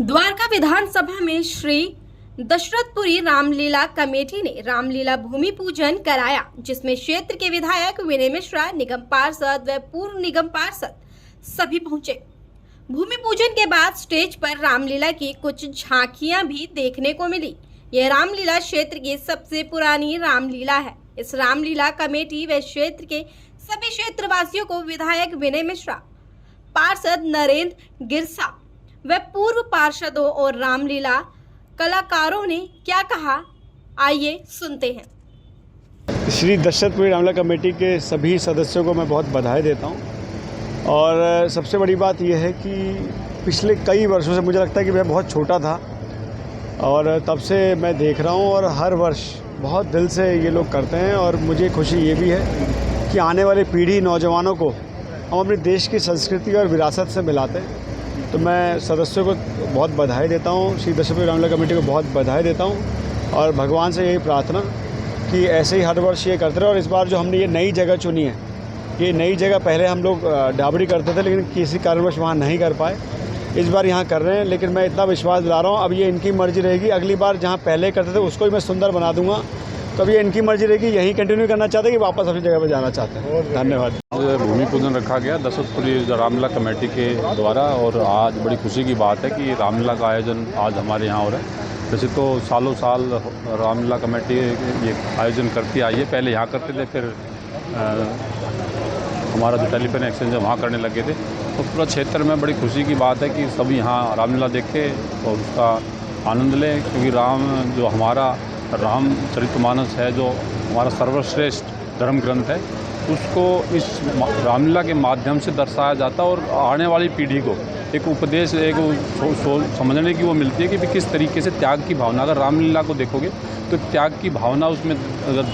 द्वारका विधानसभा में श्री दशरथपुरी रामलीला कमेटी ने रामलीला भूमि पूजन कराया, जिसमें क्षेत्र के विधायक विनय मिश्रा, निगम पार्षद व पूर्व निगम पार्षद सभी पहुंचे। भूमि पूजन के बाद स्टेज पर रामलीला की कुछ झांकियां भी देखने को मिली। यह रामलीला क्षेत्र की सबसे पुरानी रामलीला है। इस रामलीला कमेटी व क्षेत्र के सभी क्षेत्रवासियों को विधायक विनय मिश्रा, पार्षद नरेंद्र गिरसा व पूर्व पार्षदों और रामलीला कलाकारों ने क्या कहा, आइए सुनते हैं। श्री दशरथपुरी रामलीला कमेटी के सभी सदस्यों को मैं बहुत बधाई देता हूं। और सबसे बड़ी बात यह है कि पिछले कई वर्षों से मुझे लगता है कि मैं बहुत छोटा था और तब से मैं देख रहा हूं और हर वर्ष बहुत दिल से ये लोग करते हैं। और मुझे खुशी ये भी है कि आने वाली पीढ़ी नौजवानों को हम अपने देश की संस्कृति और विरासत से मिलाते हैं। तो मैं सदस्यों को बहुत बधाई देता हूँ, श्री दशरथपुरी रामलीला कमेटी को बहुत बधाई देता हूँ और भगवान से यही प्रार्थना कि ऐसे ही हर वर्ष ये करते रहे। और इस बार जो हमने ये नई जगह चुनी है, ये नई जगह पहले हम लोग डाबरी करते थे लेकिन किसी कारणवश वहाँ नहीं कर पाए, इस बार यहाँ कर रहे हैं। लेकिन मैं इतना विश्वास दिला रहा हूँ, अब ये इनकी मर्जी रहेगी। अगली बार जहाँ पहले करते थे उसको भी मैं सुंदर बना दूँगा। तो अब ये इनकी मर्जी रहेगी, यहीं कंटिन्यू करना चाहते हैं कि वापस अपनी जगह पर जाना चाहते हैं। धन्यवाद। भूमि पूजन रखा गया दशरथपुरी रामलीला कमेटी के द्वारा और आज बड़ी खुशी की बात है कि रामलीला का आयोजन आज हमारे यहाँ हो रहा है। वैसे तो सालों साल रामलीला कमेटी ये आयोजन करती आई है। पहले यहाँ करते थे, फिर हमारा जो टेलीफोन एक्सचेंज है वहाँ करने लगे थे। तो पूरा क्षेत्र में बड़ी खुशी की बात है कि सभी यहाँ रामलीला देखें और उसका आनंद लें, क्योंकि राम जो हमारा रामचरितमानस है, जो हमारा सर्वश्रेष्ठ धर्म ग्रंथ है, उसको इस रामलीला के माध्यम से दर्शाया जाता है और आने वाली पीढ़ी को एक उपदेश, एक समझने की वो मिलती है कि किस तरीके से त्याग की भावना, अगर रामलीला को देखोगे तो त्याग की भावना उसमें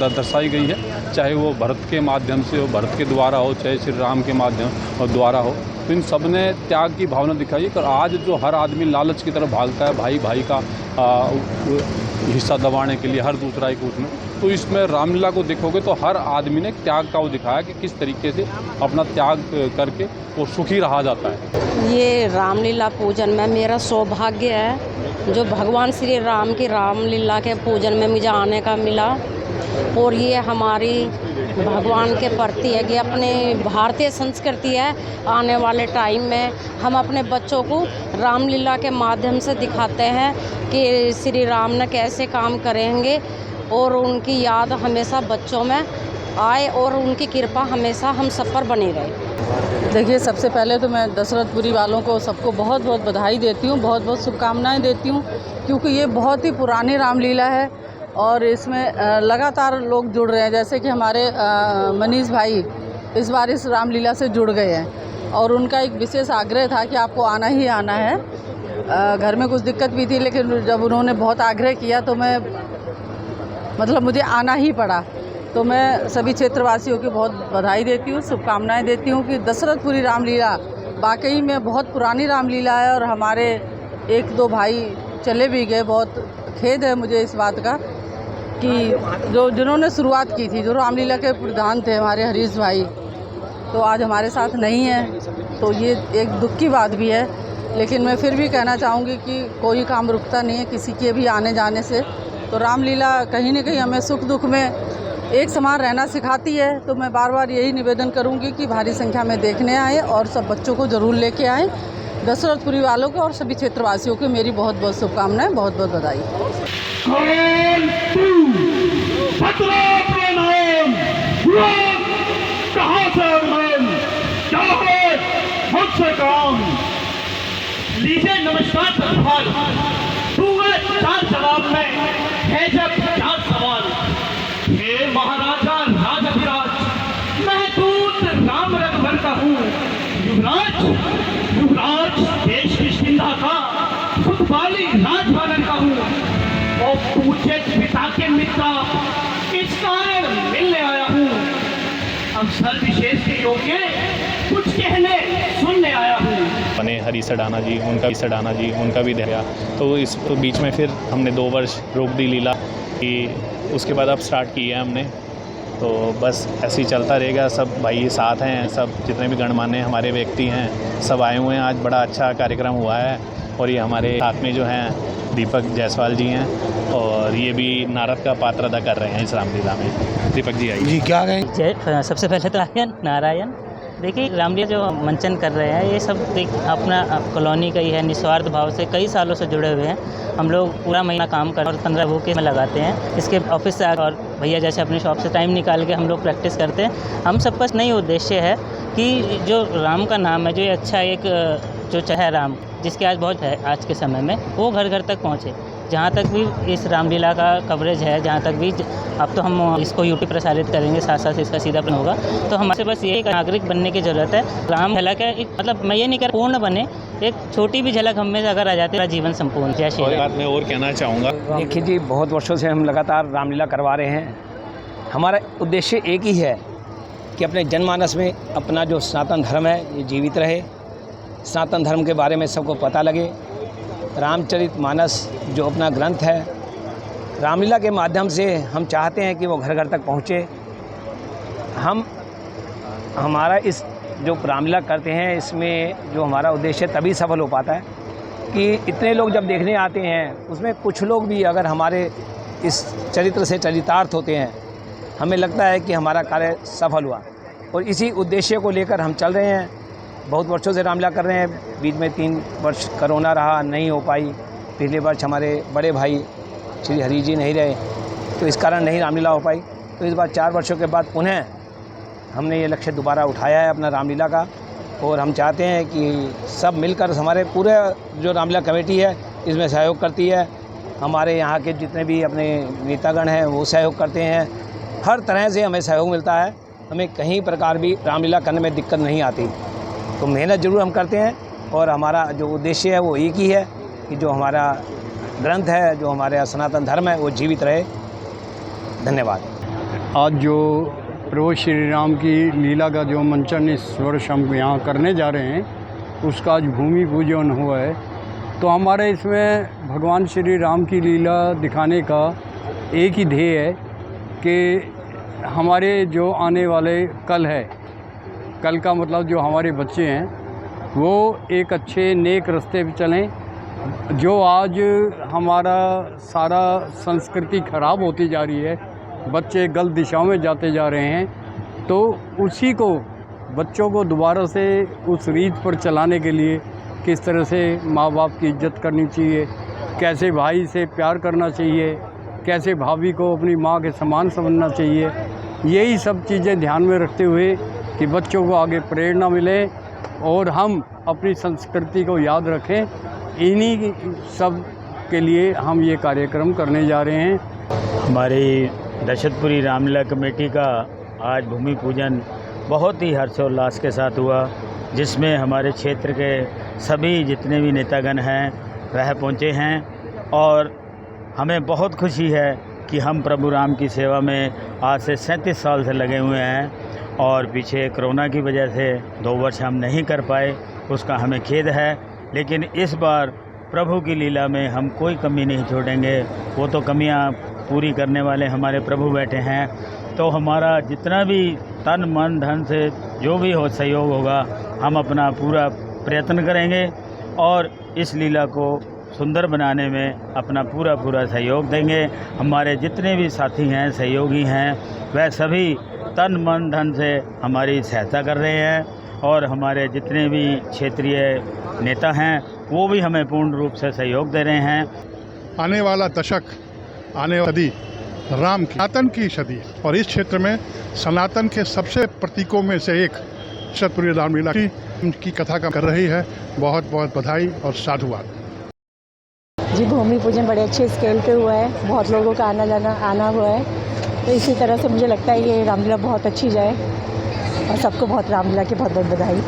दर्शाई गई है। चाहे वो भरत के माध्यम से हो, भरत के द्वारा हो, चाहे श्री राम के माध्यम और द्वारा हो, तो इन सब ने त्याग की भावना दिखाई है। और आज जो हर आदमी लालच की तरफ भागता है, भाई भाई का हिस्सा दबाने के लिए, हर दूसरा एक उसमें, तो इसमें रामलीला को देखोगे तो हर आदमी ने त्याग का वो दिखाया कि किस तरीके से अपना त्याग करके वो सुखी रहा जाता है। ये रामलीला पूजन में मेरा सौभाग्य है जो भगवान श्री राम की रामलीला के पूजन में मुझे आने का मिला। और ये हमारी भगवान के प्रति है कि अपने भारतीय संस्कृति है। आने वाले टाइम में हम अपने बच्चों को रामलीला के माध्यम से दिखाते हैं कि श्री राम ने कैसे काम करेंगे और उनकी याद हमेशा बच्चों में आए और उनकी कृपा हमेशा हम सब पर बनी रहे। देखिए, सबसे पहले तो मैं दशरथपुरी वालों को सबको बहुत बहुत बधाई देती हूँ, बहुत बहुत शुभकामनाएं देती हूँ, क्योंकि ये बहुत ही पुरानी रामलीला है और इसमें लगातार लोग जुड़ रहे हैं। जैसे कि हमारे मनीष भाई इस बार इस रामलीला से जुड़ गए हैं और उनका एक विशेष आग्रह था कि आपको आना ही आना है। घर में कुछ दिक्कत भी थी, लेकिन जब उन्होंने बहुत आग्रह किया तो मुझे आना ही पड़ा। तो मैं सभी क्षेत्रवासियों की बहुत बधाई देती हूँ, शुभकामनाएं देती हूँ कि दशरथपुरी रामलीला वाकई में बहुत पुरानी रामलीला है। और हमारे एक दो भाई चले भी गए, बहुत खेद है मुझे इस बात का कि जिन्होंने शुरुआत की थी, जो रामलीला के प्रधान थे हमारे हरीश भाई, तो आज हमारे साथ नहीं है। तो ये एक दुख की बात भी है, लेकिन मैं फिर भी कहना चाहूँगी कि कोई काम रुकता नहीं है किसी के भी आने जाने से। तो रामलीला कहीं न कहीं हमें सुख दुख में एक समान रहना सिखाती है। तो मैं बार बार यही निवेदन करूंगी कि भारी संख्या में देखने आए और सब बच्चों को ज़रूर लेके आएँ। दशरथपुरी वालों को और सभी क्षेत्रवासियों को मेरी बहुत बहुत शुभकामनाएं, बहुत बहुत बधाई। लीजिए नमस्कार प्रभार, दूंगा 4 जवाब में है जब 4 सवाल। हे महाराजा राजाधिराज, मैं दूत राम रघुवर का हूँ। युवराज युवराज देश की सिंधा का फुटबाली राजवानर का हूँ और पूछे पिता के मित्र इस कारण मिलने आया हूँ। अवसर विशेष के योग्य कुछ कहने सुनने आया हूँ। बने हरी सडाना जी, उनका भी दिया। तो इस बीच में फिर हमने 2 वर्ष रोक दी लीला कि उसके बाद अब स्टार्ट की है हमने। तो बस ऐसे ही चलता रहेगा। सब भाई साथ हैं, सब जितने भी गणमान्य हमारे व्यक्ति हैं सब आए हुए हैं। आज बड़ा अच्छा कार्यक्रम हुआ है और ये हमारे साथ में जो हैं दीपक जायसवाल जी हैं और ये भी नारद का पात्र अदा कर रहे हैं इस रामलीला में। दीपक जी आइए। जी क्या कहें? जय सबसे पहले तो नारायण। देखिए रामलीला जो मंचन कर रहे हैं ये सब अपना कॉलोनी का ही है, निस्वार्थ भाव से कई सालों से जुड़े हुए हैं। हम लोग पूरा महीना काम कर और 15 भूखे में लगाते हैं। इसके ऑफिस से और भैया जैसे अपनी शॉप से टाइम निकाल के हम लोग प्रैक्टिस करते हैं। हम सब पास नई उद्देश्य है कि जो राम का नाम है, जो अच्छा एक जो चाहे राम जिसके आज बहुत है आज के समय में, वो घर घर तक पहुँचे। जहाँ तक भी इस रामलीला का कवरेज है, जहाँ तक भी अब तो हम इसको यूट्यूब प्रसारित करेंगे, साथ साथ इसका सीधापन होगा। तो हमारे बस ये एक नागरिक बनने की ज़रूरत है। राम झलक है एक, मतलब मैं ये नहीं कर पूर्ण बने, एक छोटी भी झलक हम में से अगर आ जाती है जीवन संपूर्ण। जय श्री राम। मैं और कहना चाहूँगा, देखिए जी, बहुत वर्षों से हम लगातार रामलीला करवा रहे हैं। हमारा उद्देश्य एक ही है कि अपने जनमानस में अपना जो सनातन धर्म है ये जीवित रहे, सनातन धर्म के बारे में सबको पता लगे। रामचरितमानस जो अपना ग्रंथ है, रामलीला के माध्यम से हम चाहते हैं कि वो घर घर तक पहुँचे। हमारा इस जो रामलीला करते हैं इसमें जो हमारा उद्देश्य तभी सफल हो पाता है कि इतने लोग जब देखने आते हैं उसमें कुछ लोग भी अगर हमारे इस चरित्र से चरितार्थ होते हैं, हमें लगता है कि हमारा कार्य सफल हुआ। और इसी उद्देश्य को लेकर हम चल रहे हैं। बहुत वर्षों से रामलीला कर रहे हैं। बीच में 3 वर्ष कोरोना रहा, नहीं हो पाई। पिछले वर्ष हमारे बड़े भाई श्री हरि जी नहीं रहे, तो इस कारण नहीं रामलीला हो पाई। तो इस बार 4 वर्षों के बाद पुनः हमने ये लक्ष्य दोबारा उठाया है अपना रामलीला का। और हम चाहते हैं कि सब मिलकर, हमारे पूरे जो रामलीला कमेटी है इसमें सहयोग करती है। हमारे यहाँ के जितने भी अपने नेतागण हैं वो सहयोग करते हैं। हर तरह से हमें सहयोग मिलता है। हमें कहीं प्रकार भी रामलीला करने में दिक्कत नहीं आती। तो मेहनत ज़रूर हम करते हैं और हमारा जो उद्देश्य है वो एक ही है कि जो हमारा ग्रंथ है, जो हमारा सनातन धर्म है वो जीवित रहे। धन्यवाद। आज जो प्रभु श्री राम की लीला का जो मंचन इस वर्ष हम यहाँ करने जा रहे हैं, उसका आज भूमि पूजन हुआ है। तो हमारे इसमें भगवान श्री राम की लीला दिखाने का एक ही ध्येय है कि हमारे जो आने वाले कल है, कल का मतलब जो हमारे बच्चे हैं वो एक अच्छे नेक रास्ते पे चलें। जो आज हमारा सारा संस्कृति ख़राब होती जा रही है, बच्चे गलत दिशाओं में जाते जा रहे हैं, तो उसी को बच्चों को दोबारा से उस रीत पर चलाने के लिए किस तरह से माँ बाप की इज्जत करनी चाहिए, कैसे भाई से प्यार करना चाहिए, कैसे भाभी को अपनी माँ के समान समझना चाहिए, यही सब चीज़ें ध्यान में रखते हुए कि बच्चों को आगे प्रेरणा मिले और हम अपनी संस्कृति को याद रखें। इन्हीं सब के लिए हम ये कार्यक्रम करने जा रहे हैं। हमारी दशरथपुरी रामलीला कमेटी का आज भूमि पूजन बहुत ही हर्षोल्लास के साथ हुआ, जिसमें हमारे क्षेत्र के सभी जितने भी नेतागण हैं वह पहुँचे हैं। और हमें बहुत खुशी है कि हम प्रभु राम की सेवा में आज से 37 साल से लगे हुए हैं। और पीछे कोरोना की वजह से 2 वर्ष हम नहीं कर पाए, उसका हमें खेद है। लेकिन इस बार प्रभु की लीला में हम कोई कमी नहीं छोड़ेंगे। वो तो कमियां पूरी करने वाले हमारे प्रभु बैठे हैं। तो हमारा जितना भी तन मन धन से जो भी हो सहयोग होगा, हम अपना पूरा प्रयत्न करेंगे और इस लीला को सुंदर बनाने में अपना पूरा सहयोग देंगे। हमारे जितने भी साथी हैं, सहयोगी हैं, वह सभी तन मन धन से हमारी सहायता कर रहे हैं। और हमारे जितने भी क्षेत्रीय नेता हैं वो भी हमें पूर्ण रूप से सहयोग दे रहे हैं। आने वाला दशक, आने वाली सदी राम की, सनातन की सदी, और इस क्षेत्र में सनातन के सबसे प्रतीकों में से एक दशरथपुरी रामलीला की कथा का कर रही है। बहुत बहुत बधाई और साधुवाद। जी, भूमि पूजन बड़े अच्छे स्केल पे हुआ है, बहुत लोगों का आना हुआ है। तो इसी तरह से मुझे लगता है ये रामलीला बहुत अच्छी जाए और सबको बहुत रामलीला की बहुत बहुत बधाई।